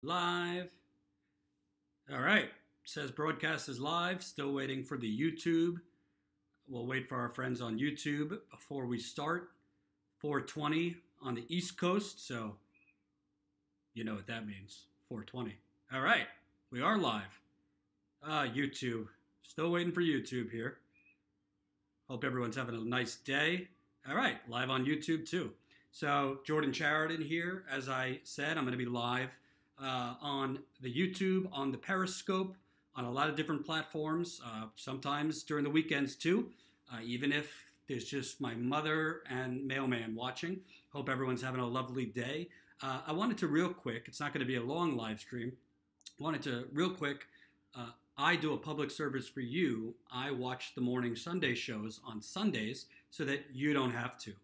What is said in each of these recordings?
Live. All right. Says broadcast is live. Still waiting for the YouTube. We'll wait for our friends on YouTube before we start. 4:20 on the East Coast, so you know what that means. 4:20. All right. We are live. YouTube. Still waiting for YouTube here. Hope everyone's having a nice day. All right. Live on YouTube too. So Jordan Chariton here. As I said, I'm going to be live on the YouTube, on the Periscope, on a lot of different platforms, sometimes during the weekends too, even if there's just my mother and mailman watching. Hope everyone's having a lovely day. I wanted to real quick, it's not going to be a long live stream, wanted to real quick, I do a public service for you. I watch the morning Sunday shows on Sundays so that you don't have to.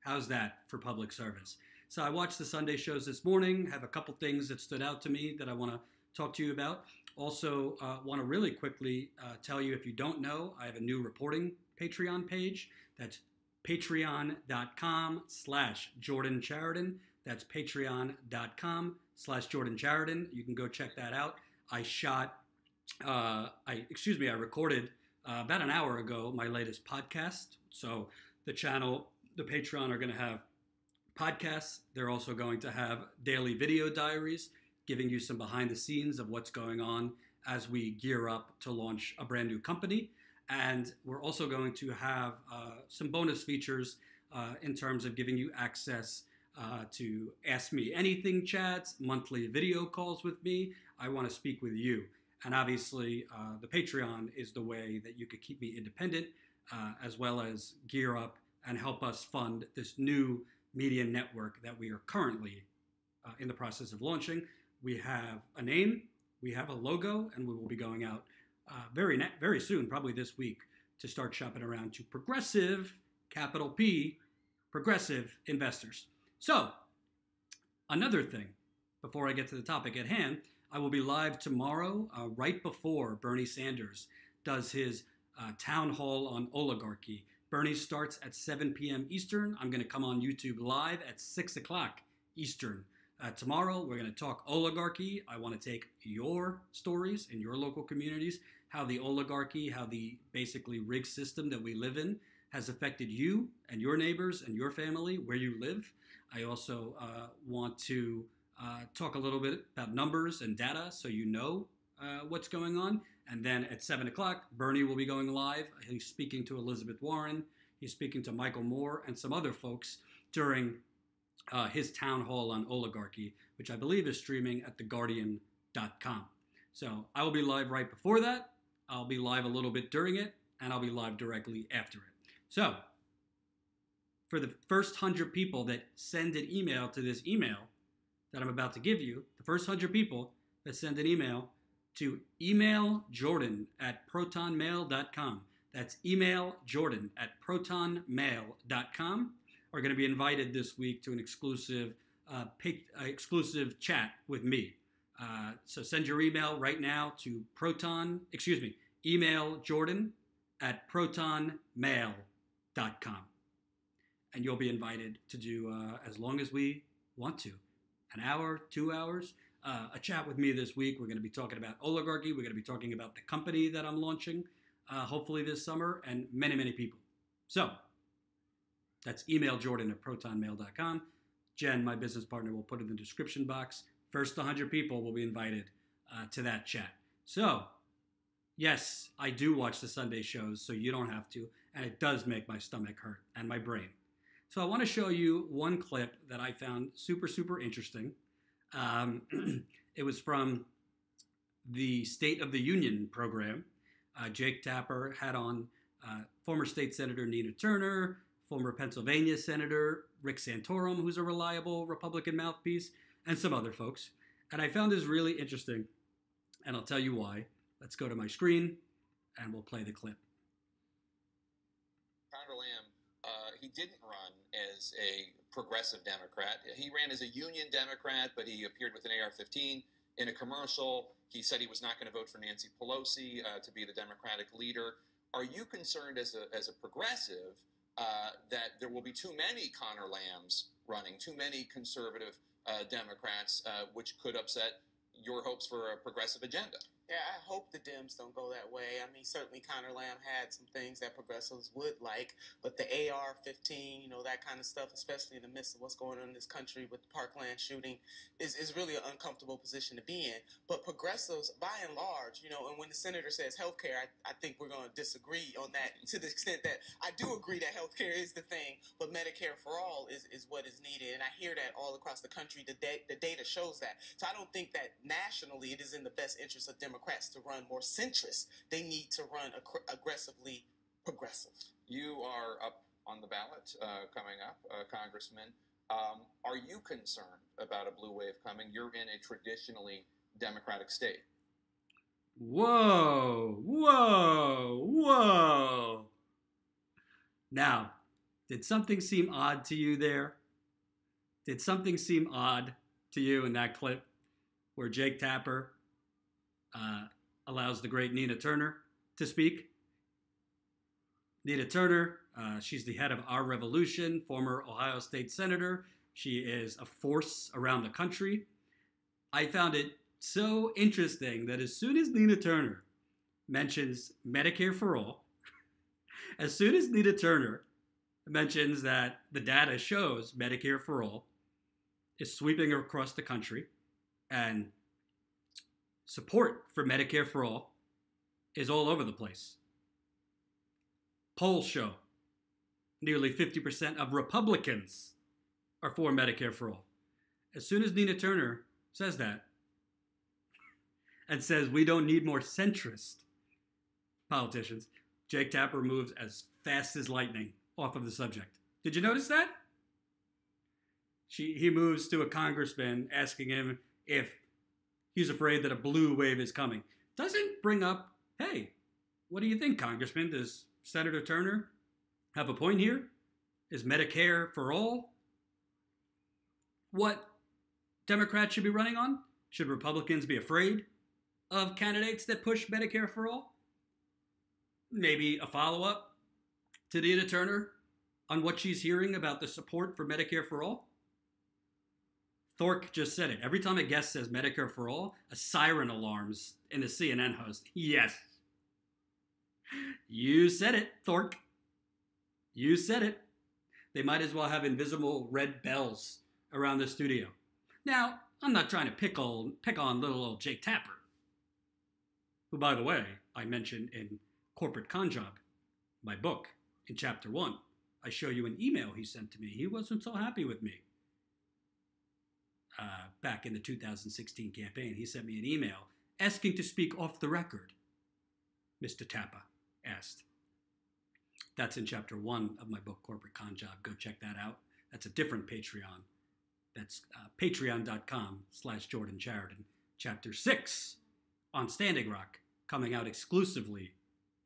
How's that for public service? So I watched the Sunday shows this morning, have a couple things that stood out to me that I want to talk to you about. Also, want to really quickly tell you, if you don't know, I have a new reporting Patreon page. That's patreon.com/Jordan Chariton. That's patreon.com/Jordan Chariton. You can go check that out. I recorded about an hour ago my latest podcast. So the channel, the Patreon are going to have podcasts. They're also going to have daily video diaries, giving you some behind the scenes of what's going on as we gear up to launch a brand new company. And we're also going to have some bonus features in terms of giving you access to Ask Me Anything chats, monthly video calls with me. I want to speak with you. And obviously, the Patreon is the way that you could keep me independent, as well as gear up and help us fund this new media network that we are currently in the process of launching. We have a name, we have a logo, and we will be going out very soon, probably this week, to start shopping around to progressive, capital P, progressive investors. So, another thing, before I get to the topic at hand, I will be live tomorrow, right before Bernie Sanders does his town hall on oligarchy. Bernie starts at 7 p.m. Eastern. I'm going to come on YouTube live at 6 o'clock Eastern. Tomorrow, we're going to talk oligarchy. I want to take your stories in your local communities, how the oligarchy, how the basically rigged system that we live in has affected you and your neighbors and your family, where you live. I also want to talk a little bit about numbers and data so you know what's going on. And then at 7 o'clock, Bernie will be going live. He's speaking to Elizabeth Warren. He's speaking to Michael Moore and some other folks during his town hall on oligarchy, which I believe is streaming at theguardian.com. So I will be live right before that. I'll be live a little bit during it, and I'll be live directly after it. So for the first 100 people that send an email to this email that I'm about to give you, the first 100 people that send an email to email jordan@protonmail.com. That's email jordan@protonmail.com. Are going to be invited this week to an exclusive chat with me. So send your email right now to email jordan@protonmail.com. And you'll be invited to do as long as we want to. An hour, 2 hours, a chat with me this week. We're going to be talking about oligarchy. We're going to be talking about the company that I'm launching, hopefully this summer, and many, many people. So that's email jordan@protonmail.com. Jen, my business partner, will put it in the description box. First 100 people will be invited to that chat. So, yes, I do watch the Sunday shows, so you don't have to, and it does make my stomach hurt and my brain. So I want to show you one clip that I found super, super interesting. It was from the State of the Union program. Jake Tapper had on former state senator Nina Turner, former Pennsylvania senator Rick Santorum, who's a reliable Republican mouthpiece, and some other folks. And I found this really interesting, and I'll tell you why. Let's go to my screen, and we'll play the clip. Conor Lamb, he didn't run as a progressive Democrat. He ran as a Union Democrat, but he appeared with an AR-15 in a commercial. He said he was not going to vote for Nancy Pelosi to be the Democratic leader. Are you concerned as a progressive that there will be too many Conor Lambs running, too many conservative Democrats, which could upset your hopes for a progressive agenda. Yeah, I hope the Dems don't go that way. I mean, certainly Connor Lamb had some things that progressives would like, but the AR-15, that kind of stuff, especially in the midst of what's going on in this country with the Parkland shooting, is really an uncomfortable position to be in. But progressives, by and large, and when the senator says healthcare, I think we're going to disagree on that to the extent that I do agree that healthcare is the thing, but Medicare for all is what is needed. And I hear that all across the country. The data shows that. So I don't think that nationally it is in the best interest of Democrats to run more centrist. They need to run aggressively progressive. You are up on the ballot coming up, Congressman. Are you concerned about a blue wave coming? You're in a traditionally Democratic state. Whoa, whoa, whoa. Now, did something seem odd to you there? Did something seem odd to you in that clip where Jake Tapper allows the great Nina Turner to speak? Nina Turner, she's the head of Our Revolution, former Ohio State Senator. She is a force around the country. I found it so interesting that as soon as Nina Turner mentions Medicare for all, as soon as Nina Turner mentions that the data shows Medicare for all is sweeping across the country and support for Medicare for all is all over the place. Polls show nearly 50% of Republicans are for Medicare for all. As soon as Nina Turner says that and says we don't need more centrist politicians, Jake Tapper moves as fast as lightning off of the subject. Did you notice that? He moves to a congressman asking him if he's afraid that a blue wave is coming. Doesn't bring up, hey, what do you think, Congressman? Does Senator Turner have a point here? Is Medicare for all what Democrats should be running on? Should Republicans be afraid of candidates that push Medicare for all? Maybe a follow-up to Nina Turner on what she's hearing about the support for Medicare for all? Thork just said it. Every time a guest says Medicare for all, a siren alarms in the CNN host. Yes. You said it, Thork. You said it. They might as well have invisible red bells around the studio. Now, I'm not trying to pick on little old Jake Tapper, who, by the way, I mentioned in Corporate Con Job, my book, in Chapter 1. I show you an email he sent to me. He wasn't so happy with me. Back in the 2016 campaign, he sent me an email asking to speak off the record, Mr. Tapper asked. That's in Chapter 1 of my book, Corporate Con Job. Go check that out. That's a different Patreon. That's patreon.com/Jordan Sheridan. Chapter 6 on Standing Rock, coming out exclusively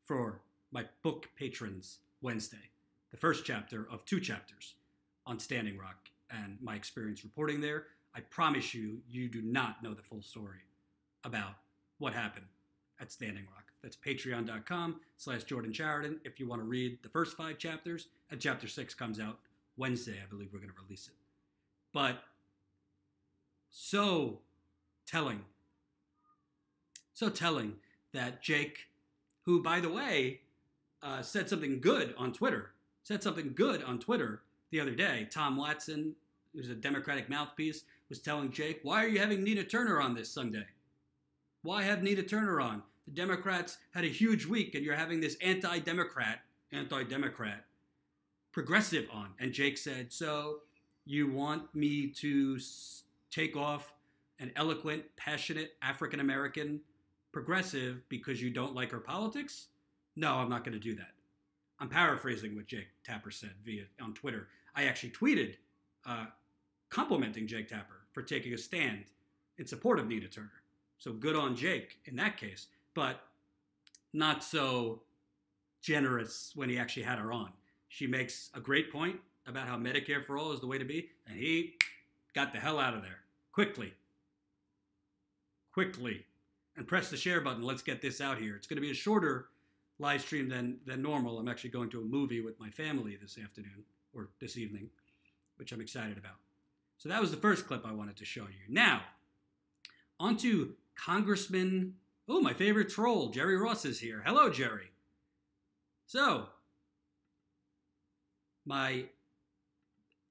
for my book patrons Wednesday. The first chapter of 2 chapters on Standing Rock and my experience reporting there. I promise you, you do not know the full story about what happened at Standing Rock. That's patreon.com/Jordan Sheridan if you want to read the first 5 chapters. And chapter 6 comes out Wednesday. I believe we're going to release it. But so telling that Jake, who, by the way, said something good on Twitter the other day. Tom Watson, who's a Democratic mouthpiece, was telling Jake, why are you having Nina Turner on this Sunday? Why have Nina Turner on? The Democrats had a huge week and you're having this anti-Democrat, progressive on. And Jake said, so you want me to take off an eloquent, passionate African-American progressive because you don't like her politics? No, I'm not going to do that. I'm paraphrasing what Jake Tapper said on Twitter. I actually tweeted complimenting Jake Tapper for taking a stand in support of Nina Turner. So good on Jake in that case, but not so generous when he actually had her on. She makes a great point about how Medicare for all is the way to be, and he got the hell out of there quickly. And press the share button. Let's get this out here. It's going to be a shorter live stream than normal. I'm actually going to a movie with my family this afternoon or this evening, which I'm excited about. So that was the first clip I wanted to show you. Now, on to Congressman, oh, my favorite troll, Jerry Ross is here. Hello, Jerry. So, my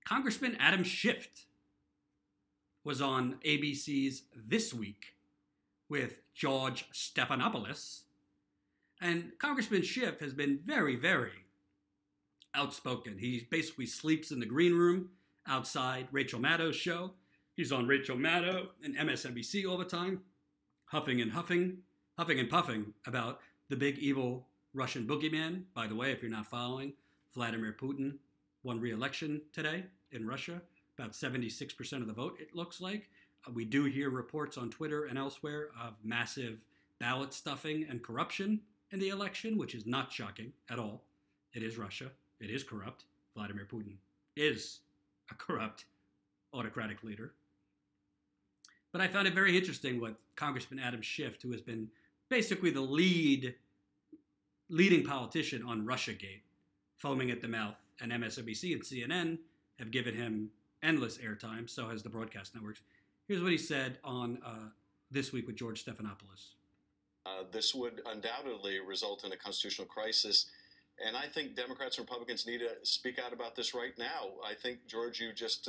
Congressman Adam Schiff was on ABC's This Week with George Stephanopoulos. And Congressman Schiff has been very, very outspoken. He basically sleeps in the green room outside Rachel Maddow's show. He's on Rachel Maddow and MSNBC all the time, huffing and puffing about the big evil Russian boogeyman. By the way, if you're not following, Vladimir Putin won re-election today in Russia. About 76% of the vote, it looks like. We do hear reports on Twitter and elsewhere of massive ballot stuffing and corruption in the election, which is not shocking at all. It is Russia. It is corrupt. Vladimir Putin is a corrupt autocratic leader. But I found it very interesting what Congressman Adam Schiff, who has been basically the leading politician on Russiagate, foaming at the mouth, and MSNBC and CNN have given him endless airtime, so has the broadcast networks. Here's what he said on This Week with George Stephanopoulos. This would undoubtedly result in a constitutional crisis, and I think Democrats and Republicans need to speak out about this right now. I think, George, you just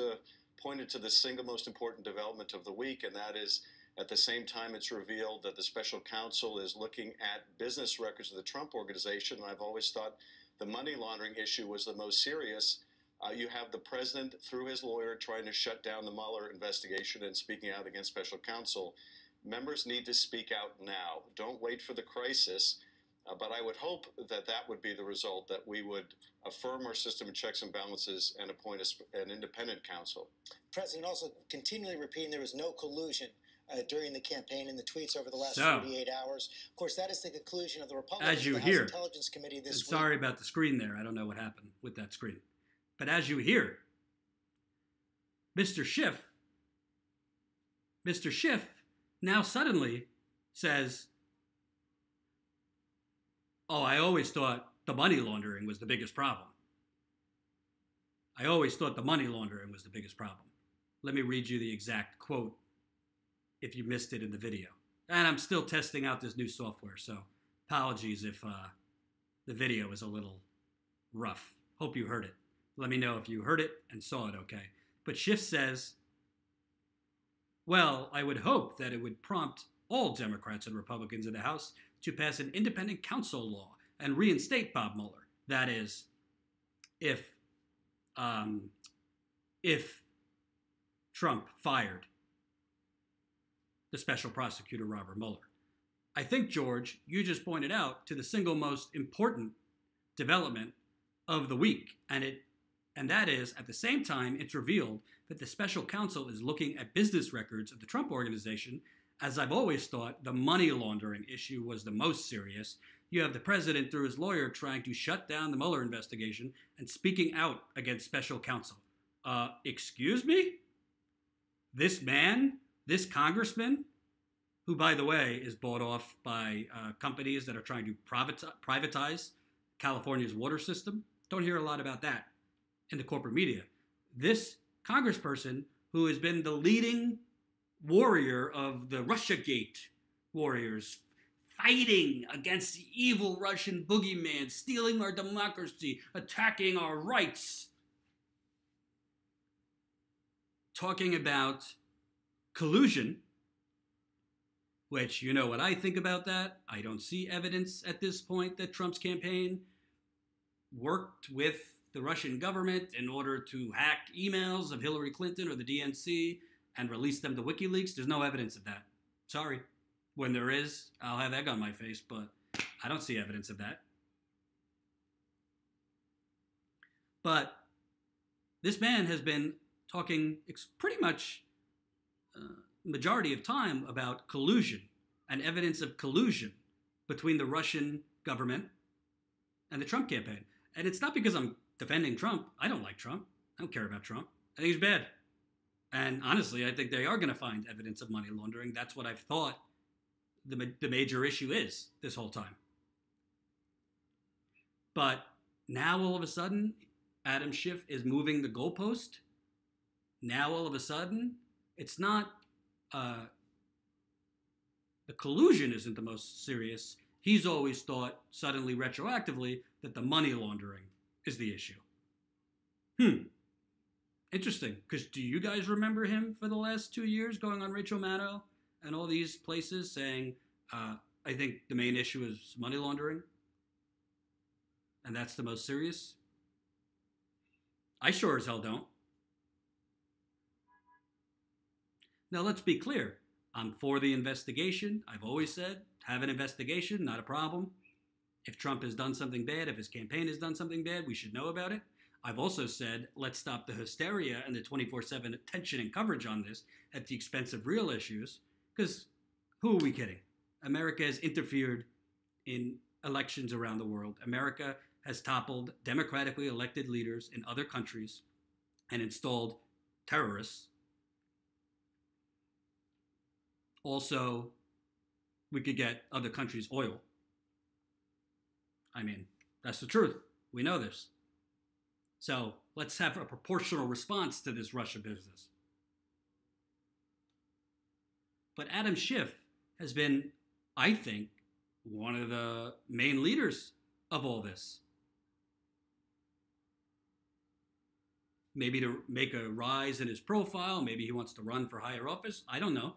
pointed to the single most important development of the week, and that is at the same time it's revealed that the special counsel is looking at business records of the Trump organization, and I've always thought the money laundering issue was the most serious. You have the president, through his lawyer, trying to shut down the Mueller investigation and speaking out against special counsel. Members need to speak out now. Don't wait for the crisis. But I would hope that that would be the result, that we would affirm our system of checks and balances and appoint an independent counsel. The president also continually repeating there was no collusion during the campaign in the tweets over the last 48 hours. Of course, that is the conclusion of the Republicans House Intelligence Committee this week. Sorry about the screen there. I don't know what happened with that screen. But as you hear, Mr. Schiff now suddenly says, oh, I always thought the money laundering was the biggest problem. I always thought the money laundering was the biggest problem. Let me read you the exact quote if you missed it in the video. And I'm still testing out this new software, so apologies if the video is a little rough. Hope you heard it. Let me know if you heard it and saw it okay. But Schiff says, well, I would hope that it would prompt all Democrats and Republicans in the House to pass an independent counsel law and reinstate Bob Mueller. That is, if Trump fired the special prosecutor Robert Mueller. I think, George, you just pointed out to the single most important development of the week, and that is, at the same time, it's revealed that the special counsel is looking at business records of the Trump organization. As I've always thought, the money laundering issue was the most serious. You have the president, through his lawyer, trying to shut down the Mueller investigation and speaking out against special counsel. Excuse me? This man, this congressman, who, by the way, is bought off by companies that are trying to privatize California's water system. Don't hear a lot about that in the corporate media. This congressperson, who has been the leading warrior of the Russiagate warriors, fighting against the evil Russian boogeyman, stealing our democracy, attacking our rights, talking about collusion, which, you know what I think about that. I don't see evidence at this point that Trump's campaign worked with the Russian government in order to hack emails of Hillary Clinton or the DNC and release them to WikiLeaks. There's no evidence of that. Sorry. When there is, I'll have egg on my face, but I don't see evidence of that. But this man has been talking pretty much majority of time about collusion and evidence of collusion between the Russian government and the Trump campaign. And it's not because I'm defending Trump. I don't like Trump. I don't care about Trump. I think he's bad. And honestly, I think they are going to find evidence of money laundering. That's what I've thought the major issue is this whole time. But now all of a sudden, Adam Schiff is moving the goalpost Now, all of a sudden, it's not, the collusion isn't the most serious. He's always thought, suddenly, retroactively, that the money laundering is the issue. Interesting, because do you guys remember him for the last 2 years going on Rachel Maddow and all these places saying, I think the main issue is money laundering? And that's the most serious? I sure as hell don't. Now, let's be clear. I'm for the investigation. I've always said, have an investigation, not a problem. If Trump has done something bad, if his campaign has done something bad, we should know about it. I've also said, let's stop the hysteria and the 24/7 attention and coverage on this at the expense of real issues, because who are we kidding? America has interfered in elections around the world. America has toppled democratically elected leaders in other countries and installed terrorists. Also, we could get other countries' oil. I mean, that's the truth. We know this. So let's have a proportional response to this Russia business. But Adam Schiff has been, I think, one of the main leaders of all this. Maybe to make a rise in his profile, maybe he wants to run for higher office. I don't know.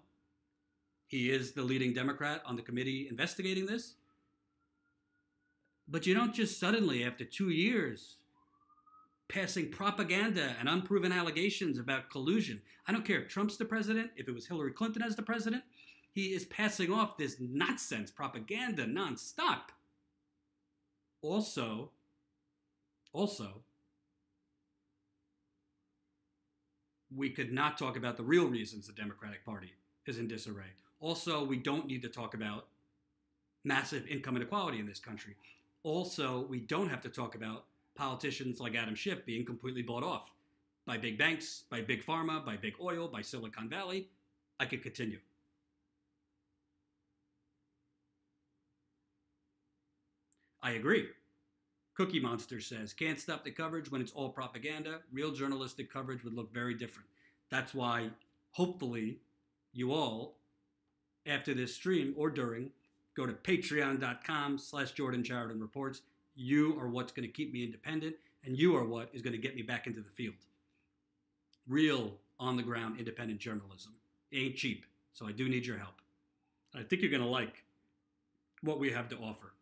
He is the leading Democrat on the committee investigating this. But you don't just suddenly, after 2 years, passing propaganda and unproven allegations about collusion. I don't care if Trump's the president, if it was Hillary Clinton as the president, he is passing off this nonsense propaganda nonstop. Also, we could not talk about the real reasons the Democratic Party is in disarray. Also, we don't need to talk about massive income inequality in this country. Also, we don't have to talk about politicians like Adam Schiff being completely bought off by big banks, by big pharma, by big oil, by Silicon Valley. I could continue. I agree. Cookie Monster says, can't stop the coverage when it's all propaganda. Real journalistic coverage would look very different. That's why, hopefully, you all, after this stream or during, go to patreon.com/Jordan Sheridan Reports. You are what's going to keep me independent, and you are what is going to get me back into the field. Real, on-the-ground, independent journalism. It ain't cheap, so I do need your help. I think you're going to like what we have to offer.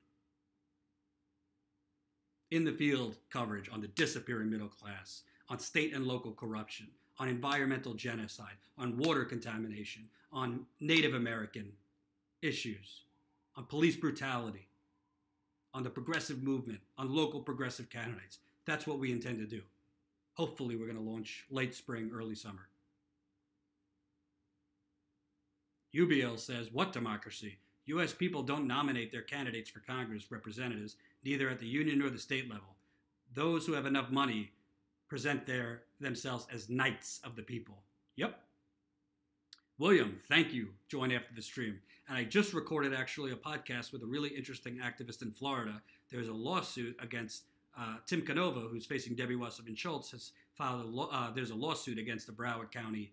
In the field coverage on the disappearing middle class, on state and local corruption, on environmental genocide, on water contamination, on Native American issues, on police brutality, on the progressive movement, on local progressive candidates. That's what we intend to do. Hopefully, we're going to launch late spring, early summer. UBL says, what democracy? U.S. people don't nominate their candidates for Congress representatives, neither at the union nor the state level. Those who have enough money present themselves as knights of the people. Yep. William, thank you. Join after the stream. And I just recorded, actually, a podcast with a really interesting activist in Florida. There's a lawsuit against Tim Canova, who's facing Debbie Wasserman Schultz, has filed there's a lawsuit against the Broward County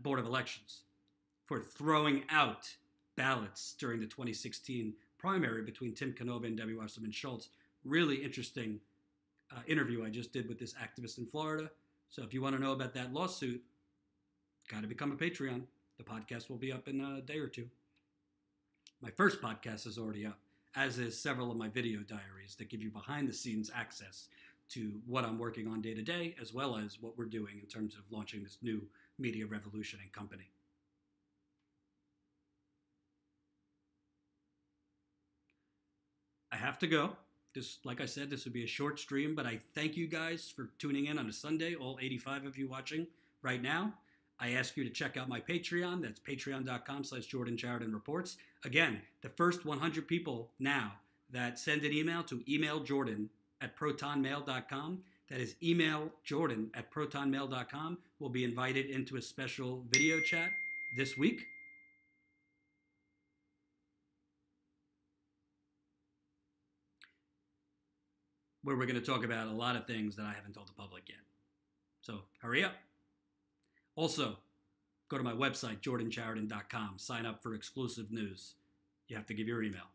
Board of Elections for throwing out ballots during the 2016 primary between Tim Canova and Debbie Wasserman Schultz. Really interesting interview I just did with this activist in Florida. So if you want to know about that lawsuit, got to become a Patreon. The podcast will be up in a day or two. My first podcast is already up, as is several of my video diaries that give you behind-the-scenes access to what I'm working on day to day, as well as what we're doing in terms of launching this new media revolution and company. I have to go. Like I said, this would be a short stream, but I thank you guys for tuning in on a Sunday, all 85 of you watching right now. I ask you to check out my Patreon. That's patreon.com/Jordan Sheridan Reports. Again, the first 100 people now that send an email to emailjordan@protonmail.com, that is emailjordan@protonmail.com, will be invited into a special video chat this week. Where we're going to talk about a lot of things that I haven't told the public yet. So hurry up. Also, go to my website, jordanchariton.com. Sign up for exclusive news. You have to give your email.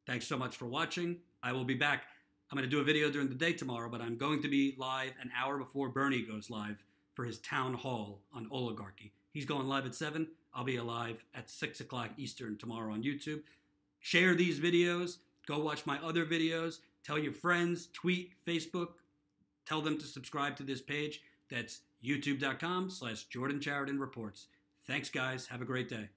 Thanks so much for watching. I will be back. I'm going to do a video during the day tomorrow, but I'm going to be live an hour before Bernie goes live for his town hall on oligarchy. He's going live at 7. I'll be alive at 6 o'clock Eastern tomorrow on YouTube. Share these videos. Go watch my other videos. Tell your friends. Tweet, Facebook. Tell them to subscribe to this page. That's youtube.com/Jordan Chariton Reports. Thanks, guys. Have a great day.